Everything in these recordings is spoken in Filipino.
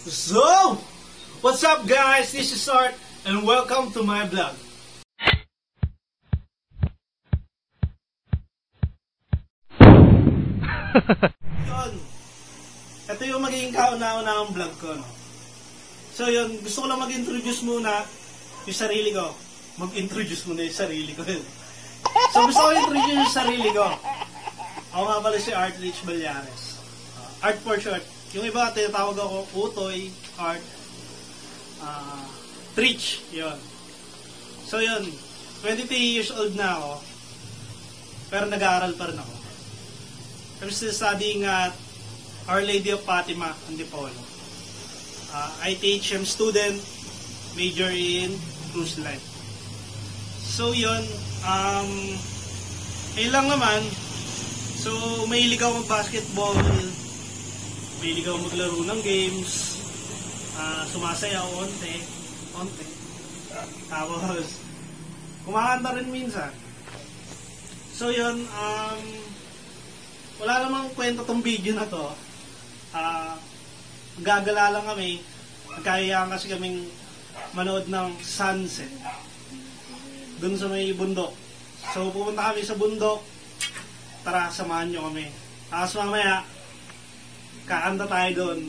So, what's up guys? This is Art and welcome to my vlog. Yun. Ito yung magiging kauna-una ang vlog ko. No? So yun, gusto ko lang mag-introduce muna yung sarili ko. Mag-introduce muna yung sarili ko. So gusto ko introduce yung sarili ko. Ako nga pala si Art Rich Ballares. Art for short. Yung iba, tinatawag ako Utoy, Art, Rich, yun. So yun, 23 years old na ako, pero nag-aaral pa rin ako. I'm still studying at Our Lady of Fatima, Antipolo. ITHM student, major in cruise line. So yun, ayun lang naman. So, mahilig ako mag-basketball, mahilig ako maglaro ng games, sumasayaw onte. Tapos, kumakanta rin minsan. So yun, wala namang kwento tong video na to. Gagala lang kami, nagkayaan kasi kaming manood ng sunset dun sa may bundok. So pupunta kami sa bundok, tara samahan nyo kami. Tapos mamaya, kakanta tayo doon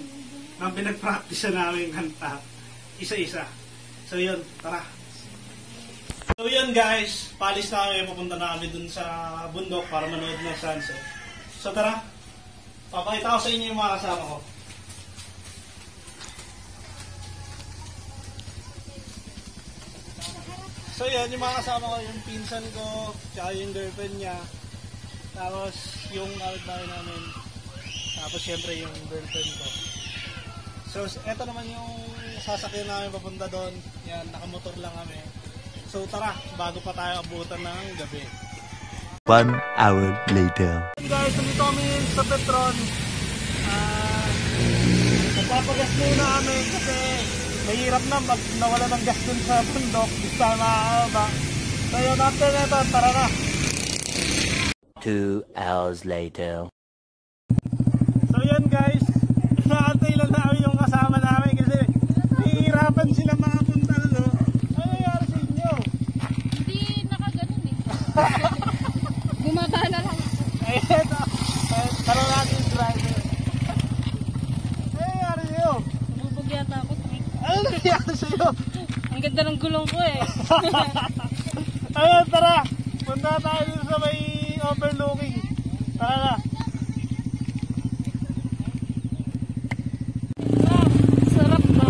ng pinag-practice namin kanta. Isa-isa. So yun, tara. So yun guys, palis na kami, pupunta na kami dun sa bundok para manood ng sunset. So tara, papakita ko sa inyo yung mga kasama ko. So yan, yung mga kasama ko, yung pinsan ko, tsaka yung girlfriend niya. Tapos yung kapitbahay namin. Tapos syempre yung girlfriend ko. So eto naman yung sasakyan namin papunta doon. Yan, nakamotor lang kami. So tara, bago pa tayo abutan ng gabi. 1 hour later. Guys, nandito kami sa Petron. Nagpapagas muna kami kasi mahirap na pag nawala ng gas dun sa bundok. Bisa makakaba. So yun, after neto, tara na. 2 hours later. So yun guys, nakantay lang namin yung kasama namin kasi nahihirapan sila makapunta, no? Ano nangyari sa inyo? Hindi nakaganon eh. Bumaba na lang. Ayun, tara natin yung driver. Ano nangyari sa'yo? Bubog yata ako. Ano nangyari sa'yo? Ang ganda ng gulong ko eh. Ayun, tara! Punta tayo dito sa may overlooking. Tara na. Sarap na.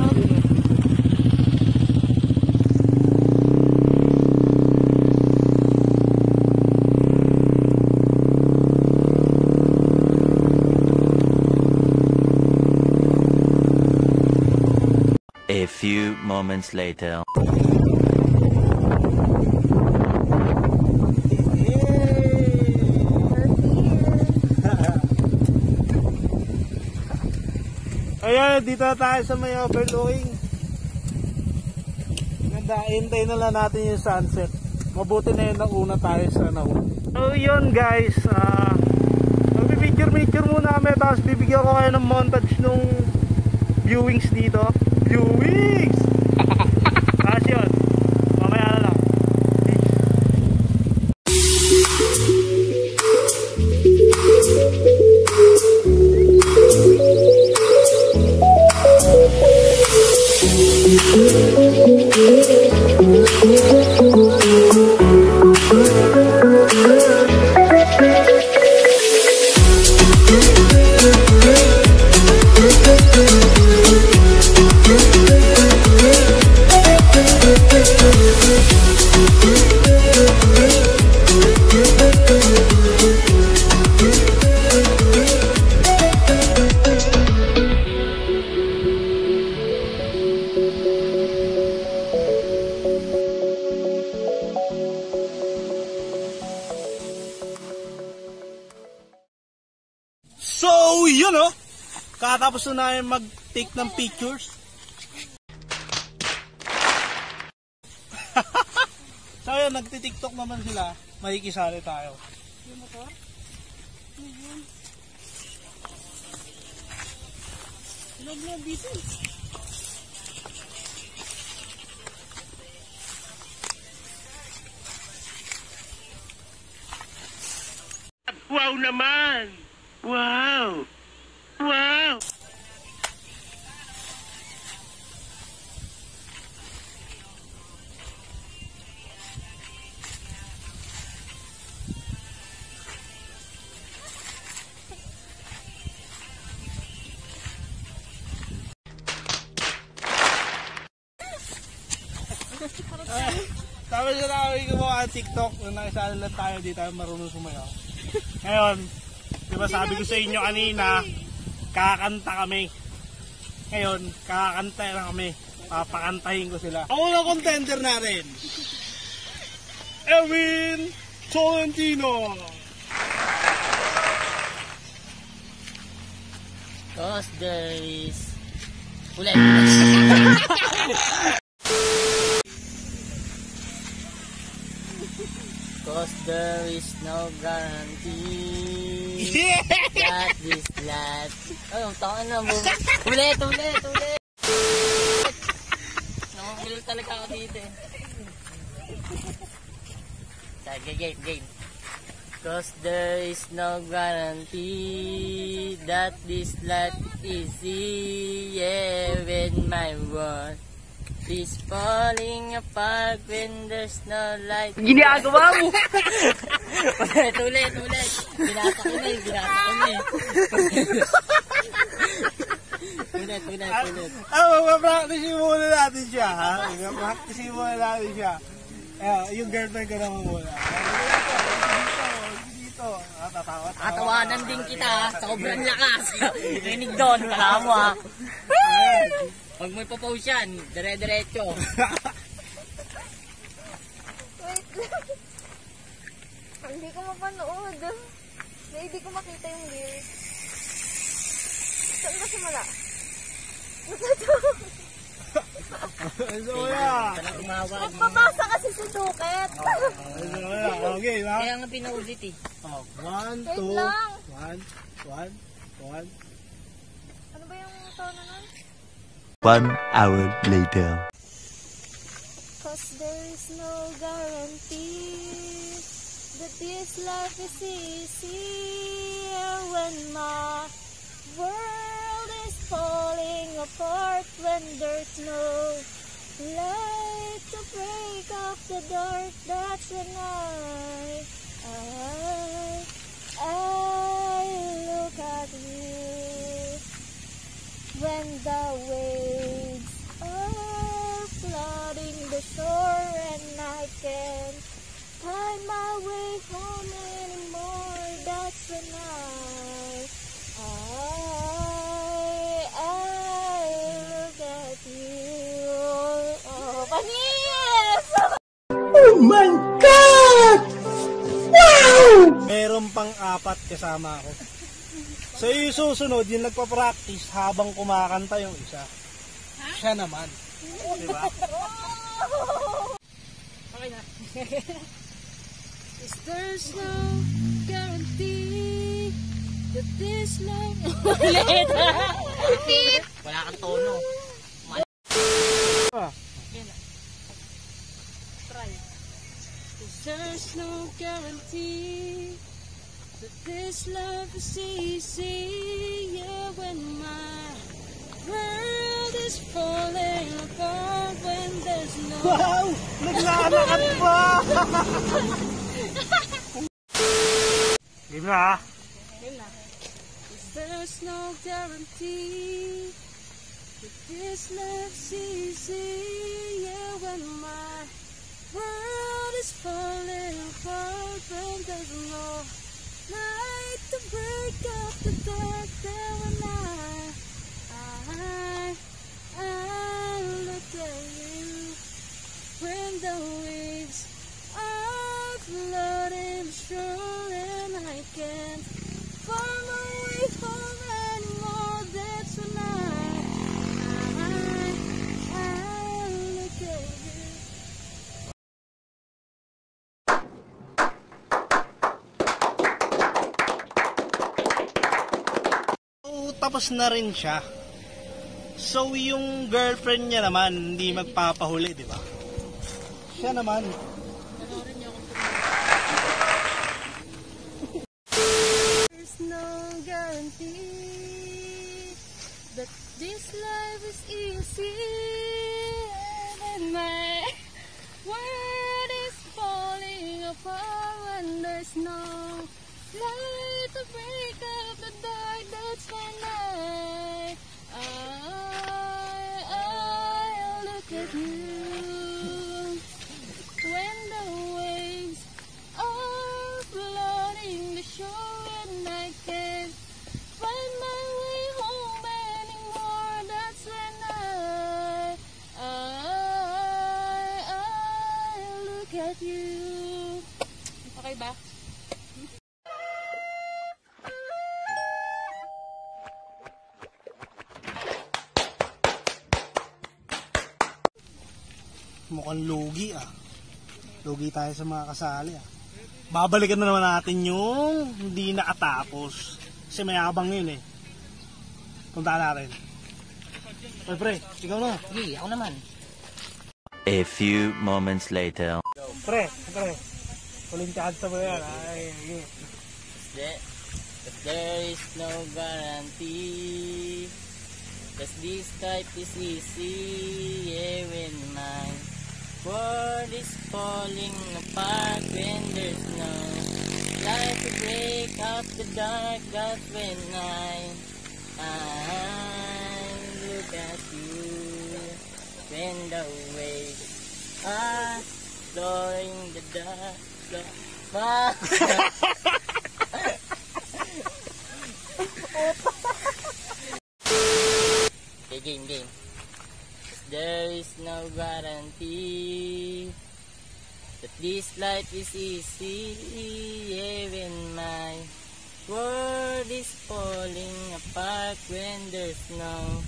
A few moments later. Ayan, dito na tayo sa may overlooking. Ganda, hintay na lang natin yung sunset. Mabuti na yun na una tayo sa nauna. So yun guys, mag-picture muna kami, tapos bibigyan ko kayo ng montage nung viewings dito. Viewings! Tapos yun, mamaya na lang. So, yun o. Katapos na namin mag-take ng pictures. So, yun, nagtitiktok naman sila. Makikisali tayo. Yung motor? Tulog mo dito. Wow naman! Wow! Wow! Tapos na namin gumawa ng TikTok nung nakisala lang tayo dito marunong sumayaw. Ngayon, di ba sabi ko sa inyo kanina, kakanta kami. Ngayon, kakanta na kami. Papakantahin ko sila. Ako na contender natin. Erwin Tolentino. Cause there is... Ulit. Cause there is no guarantee that this life... Ay, taon na mo. Ulit. Nakapilol talaga ako dito eh. Game. Cause there is no guarantee that this life is easy. Yeah, when my world is falling apart, when there's no light. Ginagawa mo! Ulit. Binasa ko na eh. Ulit. Mapracticein muna natin siya, ha? Mapracticein muna natin siya. Yung girlfriend ko naman muna. Dito. Tatawanan din kita ha. Sobrang lakas. Rinig doon. Kala mo ha. Huwag mo ipopost yan. Dire-diretso. Wait lang. Hindi ko mapanood. Hindi ko makita yung lyrics. Saan ba simula? Magpapasa kasi si Duket. Okay, ha? Kaya nga pinaulit eh. 1, 2, 1. Ano ba yung tono nun? 1 hour later. Cause there is no guarantee that this life is easy. When my world is falling apart, when there's no light to break up the dark, that's when I look at you. When the waves are flooding the shore and I can't find my way home anymore, that's when I look at you. Oh, panis! Oh my God! Wow! Meron pang 4 kasama ako. So yung susunod, yung nagpa-practice habang kumakanta yung isa. Siya naman. Diba? Okay na. Is there's no guarantee that this love... Ulit. Wala kang tono. Try. Is there's no guarantee that this love is easy. Yeah, when my world is falling apart, when there's no... Wow! Naglalakad pa! Game na ha? Is there's no guarantee that this love's easy. Yeah, when my world is falling apart, when there's no light to break up the dark, there when I look at you. When the waves are flooding the shore and I can't find my way home anymore, that's when I look at you. Tapos na rin siya. So yung girlfriend niya naman hindi magpapahuli, di ba? Siya naman. There's no guarantee that this life is easy, and my world is falling apart when there's no light to break up the dark. That's when I look at you when the waves are flooding the shore and I can't find my way home anymore. That's when I look at you. Okay ba? Mukhang lugi ah. Lugi tayo sa mga kasali ah. Babalikan na naman natin yung hindi nakatapos. Kasi mayabang yun eh. Punta natin. Ay pre, ikaw na. Sige, ako naman. A few moments later. Pre. Huling chance mo yan. Ay. But there is no guarantee, 'cause this type is easy, yeah, when my world is falling apart, when there's no light to break up the dark. That's when I look at you, when the waves are blowing the dark. Okay, game. There is no guarantee that this life is easy, even my world is falling apart when there's no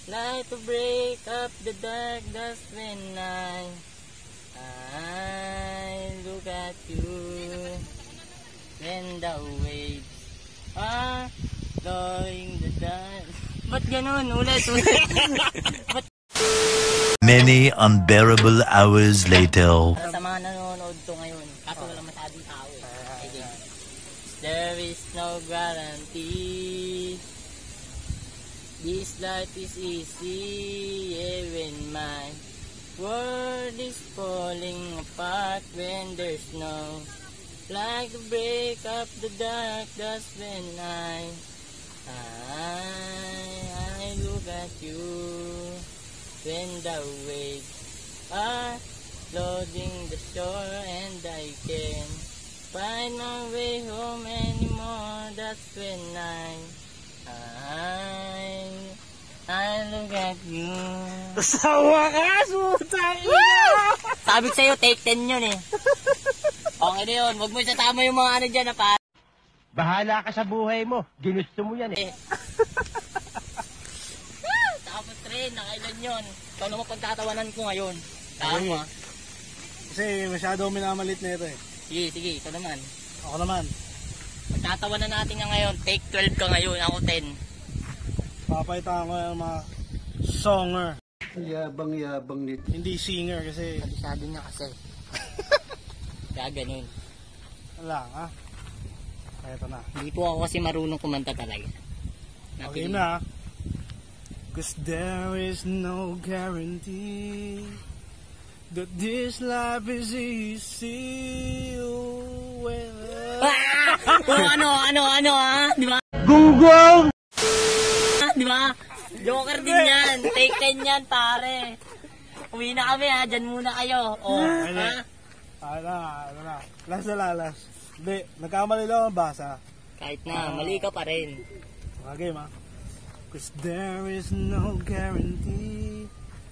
light to break up the dark. That's when I look at you, when the waves are blowing the dark. Ba't ganun? Ulit. Many unbearable hours later. Sa mga nanonood to ngayon, kaso walang masyadong tao eh. Okay. There is no guarantee, this life is easy, even my world is falling apart when there's no light to break up the dark. That's when I look at you, when the waves are flooding the shore and I can't find my way home anymore. That's when I look at you. Sa wakas, utang ina! Sabi ko sa'yo, take 10 yun eh. Okay na yun, huwag mo isasama yung mga ano dyan na pa. Bahala ka sa buhay mo. Ginusto mo yan eh. Tapos rin, nakailan yun. Ikaw naman pagtatawanan ko ngayon. Tama. Kasi masyado minamalit na ito eh. Sige, ikaw naman. Ako naman. Pagtatawanan natin nga ngayon, take 12 ka ngayon, ako 10. Papaitaan ko yung mga songer. Yabang nito. Hindi singer kasi Masyado niya kasi. Kaya ganun. wala ha. Eto na. Hindi po ako kasi marunong kumanta talaga. Okay na. 'Cause there is no guarantee that this life is easy. Oh, well. ano di ba? Gunggong! Di ba? Joker din yan. Take 10 yan, pare. Uwi na kami ha. Diyan muna kayo. Oh, ha? Ano na. Last. Hindi, nagkamali lang ang basa. Kahit na, mali ka pa rin. Okay, ma. 'Cause there is no guarantee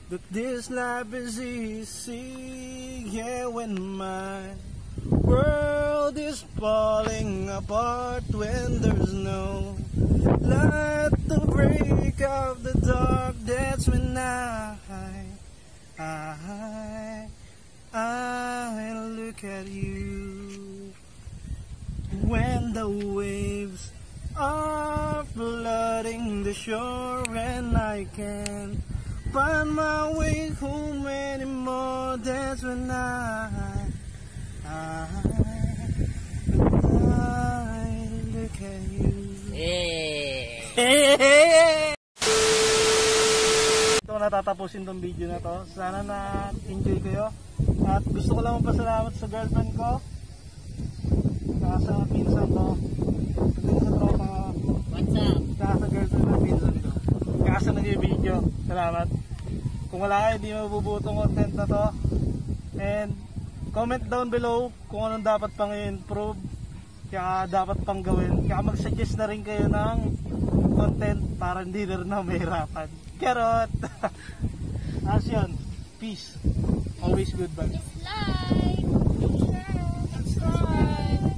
that this life is easy. Yeah, when my world is falling apart, when there's no light to break up the dark, that's when I look at you. When the waves are flooding the really sure when I can find my way home anymore. That's when I look at you. Ito natatapusin tong video na to. Sana na-enjoy kayo. At gusto ko lang magpasalamat sa girlfriend ko. Saka sa pinsan ko. Sa tropa ko. What's up? Saka sa girlfriend ng pinsan ko. Saka sa nag-video. Salamat. Kung wala kayo, di mabubutong content na to. And comment down below kung anong dapat pang i-improve. Kaya dapat pang gawin. Kaya mag-suggest na rin kayo ng content para hindi na rin na mahirapan. Carrot! As yun. Peace. Always good vibes. Like, share, subscribe.